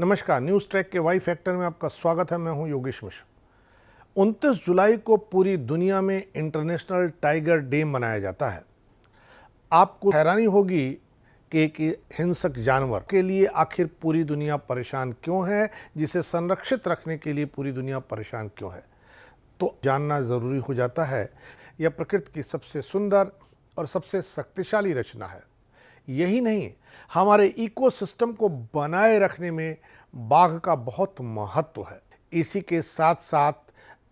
नमस्कार, news track के Y factor में आपका स्वागत है। मैं हूं योगेश मिश्र। 29 जुलाई को पूरी दुनिया में इंटरनेशनल टाइगर डे मनाया जाता है। आपको हैरानी होगी कि एक हिंसक जानवर के लिए आखिर पूरी दुनिया परेशान क्यों है, जिसे संरक्षित रखने के लिए पूरी दुनिया परेशान क्यों है। तो जानना ज़रूरी हो जाता है। यह प्रकृति की सबसे सुंदर और सबसे शक्तिशाली रचना है। यही नहीं, हमारे इकोसिस्टम को बनाए रखने में बाघ का बहुत महत्व है। इसी के साथ साथ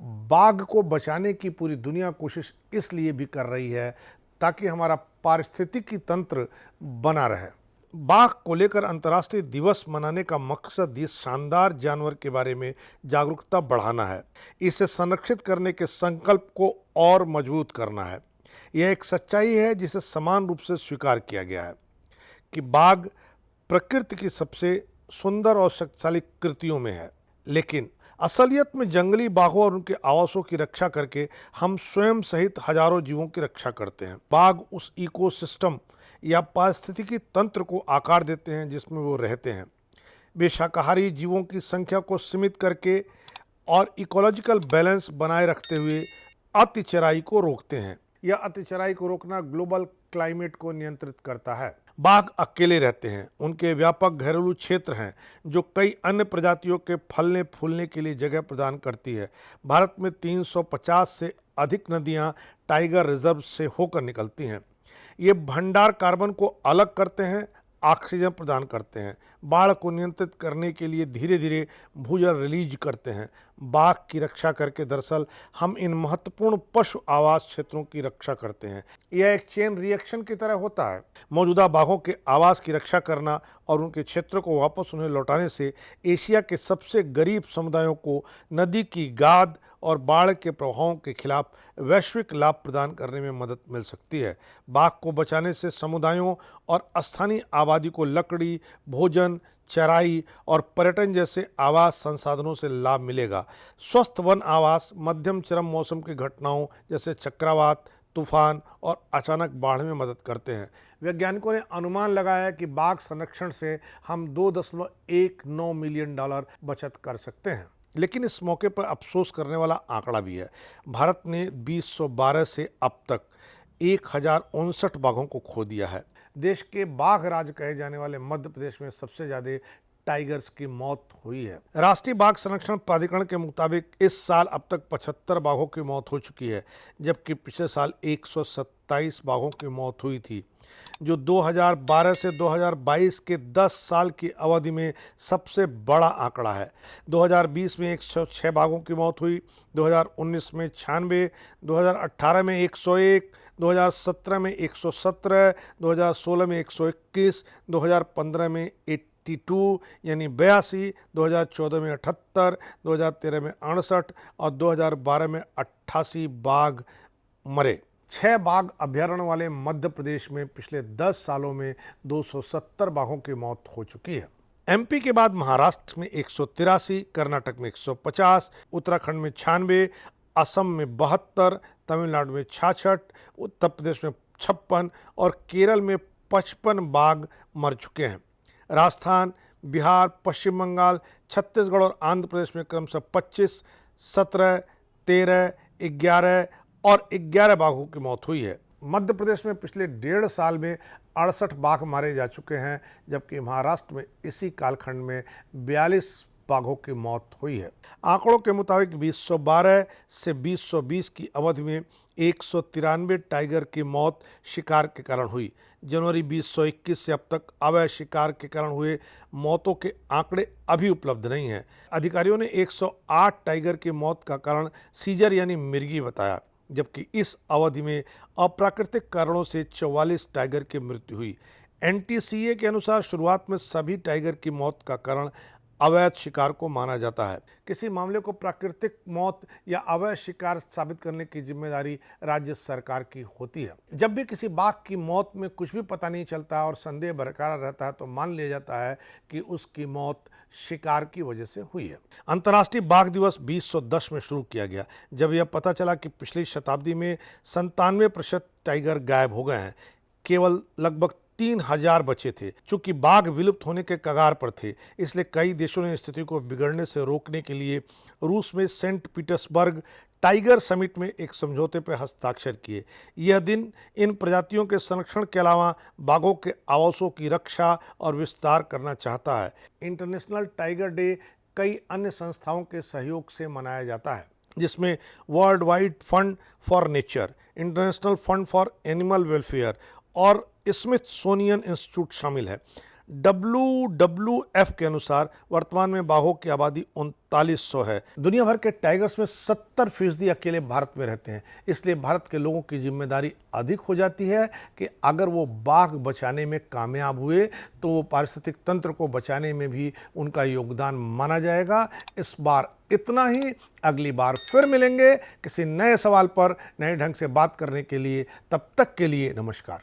बाघ को बचाने की पूरी दुनिया कोशिश इसलिए भी कर रही है ताकि हमारा पारिस्थितिकी तंत्र बना रहे। बाघ को लेकर अंतर्राष्ट्रीय दिवस मनाने का मकसद इस शानदार जानवर के बारे में जागरूकता बढ़ाना है, इसे संरक्षित करने के संकल्प को और मजबूत करना है। यह एक सच्चाई है जिसे समान रूप से स्वीकार किया गया है कि बाघ प्रकृति की सबसे सुंदर और शक्तिशाली कृतियों में है। लेकिन असलियत में जंगली बाघों और उनके आवासों की रक्षा करके हम स्वयं सहित हजारों जीवों की रक्षा करते हैं। बाघ उस इकोसिस्टम या पारिस्थितिकी तंत्र को आकार देते हैं जिसमें वो रहते हैं। वे शाकाहारी जीवों की संख्या को सीमित करके और इकोलॉजिकल बैलेंस बनाए रखते हुए अतिचराई को रोकते हैं। यह अतिचराई को रोकना ग्लोबल क्लाइमेट को नियंत्रित करता है। बाघ अकेले रहते हैं, उनके व्यापक घरेलू क्षेत्र हैं जो कई अन्य प्रजातियों के फलने फूलने के लिए जगह प्रदान करती है। भारत में 350 से अधिक नदियां टाइगर रिजर्व से होकर निकलती हैं। ये भंडार कार्बन को अलग करते हैं, ऑक्सीजन प्रदान करते हैं, बाढ़ को नियंत्रित करने के लिए धीरे धीरे भूजल रिलीज करते हैं। बाघ की रक्षा करके दरअसल हम इन महत्वपूर्ण पशु आवास क्षेत्रों की रक्षा करते हैं। यह एक चेन रिएक्शन की तरह होता है। मौजूदा बाघों के आवास की रक्षा करना और उनके क्षेत्रों को वापस उन्हें लौटाने से एशिया के सबसे गरीब समुदायों को नदी की गाद और बाढ़ के प्रभावों के खिलाफ वैश्विक लाभ प्रदान करने में मदद मिल सकती है। बाघ को बचाने से समुदायों और स्थानीय आबादी को लकड़ी, भोजन, चराई और पर्यटन जैसे आवास संसाधनों से लाभ मिलेगा। स्वस्थ वन आवास मध्यम चरम मौसम की घटनाओं जैसे चक्रवात, तूफान और अचानक बाढ़ में मदद करते हैं। वैज्ञानिकों ने अनुमान लगाया है कि बाघ संरक्षण से हम $2.19 मिलियन बचत कर सकते हैं। लेकिन इस मौके पर अफसोस करने वाला आंकड़ा भी है। भारत ने 2012 से अब तक 1059 बाघों को खो दिया है। देश के बाघ राज कहे जाने वाले मध्य प्रदेश में सबसे ज्यादा टाइगर्स की मौत हुई है। राष्ट्रीय बाघ संरक्षण प्राधिकरण के मुताबिक इस साल अब तक 75 बाघों की मौत हो चुकी है, जबकि पिछले साल 127 बाघों की मौत हुई थी, जो 2012 से 2022 के 10 साल की अवधि में सबसे बड़ा आंकड़ा है। 2020 में 106 बाघों की मौत हुई, 2019 में 96, 2018 में 101, 2017 में 117, 2016 में 121, 2015 में 82 यानी 82, 2014 में 78, 2013 में 68 और 2012 में 88 बाघ मरे। 6 बाघ अभ्यारण्य वाले मध्य प्रदेश में पिछले 10 सालों में 270 बाघों की मौत हो चुकी है। एमपी के बाद महाराष्ट्र में 183, कर्नाटक में 150, उत्तराखंड में 96, असम में 72, तमिलनाडु में 66, उत्तर प्रदेश में 56 और केरल में 55 बाघ मर चुके हैं। राजस्थान, बिहार, पश्चिम बंगाल, छत्तीसगढ़ और आंध्र प्रदेश में क्रमशः 25, 17, 13, 11 और 11 बाघों की मौत हुई है। मध्य प्रदेश में पिछले 1.5 साल में 68 बाघ मारे जा चुके हैं, जबकि महाराष्ट्र में इसी कालखंड में 42 बाघों की मौत हुई है। आंकड़ों के मुताबिक 2012 से 2020 की अवधि में 193 टाइगर की मौत शिकार के कारण हुई। जनवरी 2021 से अब तक अवैध शिकार के कारण हुए मौतों के आंकड़े अभी उपलब्ध नहीं हैं। अधिकारियों ने 108 टाइगर की मौत का कारण सीजर यानी मिर्गी बताया, जबकि इस अवधि में अप्राकृतिक कारणों से 44 टाइगर की मृत्यु हुई। एनटीसीए के अनुसार शुरुआत में सभी टाइगर की मौत का कारण अवैध शिकार को माना जाता है। किसी मामले को प्राकृतिक मौत या अवैध शिकार साबित करने की जिम्मेदारी राज्य सरकार की होती है। जब भी किसी बाघ की मौत में कुछ भी पता नहीं चलता और संदेह बरकरार रहता है तो मान लिया जाता है कि उसकी मौत शिकार की वजह से हुई है। अंतर्राष्ट्रीय बाघ दिवस 2010 में शुरू किया गया, जब यह पता चला कि पिछली शताब्दी में 97% टाइगर गायब हो गए हैं। केवल लगभग 3,000 बचे थे। चूंकि बाघ विलुप्त होने के कगार पर थे, इसलिए कई देशों ने स्थिति को बिगड़ने से रोकने के लिए रूस में सेंट पीटर्सबर्ग टाइगर समिट में एक समझौते पर हस्ताक्षर किए। यह दिन इन प्रजातियों के संरक्षण के अलावा बाघों के आवासों की रक्षा और विस्तार करना चाहता है। इंटरनेशनल टाइगर डे कई अन्य संस्थाओं के सहयोग से मनाया जाता है, जिसमें world wide fund for nature, international fund for animal welfare और स्मिथसोनियन इंस्टीट्यूट शामिल है। WWF के अनुसार वर्तमान में बाघों की आबादी 3900 है। दुनिया भर के टाइगर्स में 70% अकेले भारत में रहते हैं। इसलिए भारत के लोगों की जिम्मेदारी अधिक हो जाती है कि अगर वो बाघ बचाने में कामयाब हुए तो वो पारिस्थितिक तंत्र को बचाने में भी उनका योगदान माना जाएगा। इस बार इतना ही। अगली बार फिर मिलेंगे किसी नए सवाल पर नए ढंग से बात करने के लिए। तब तक के लिए नमस्कार।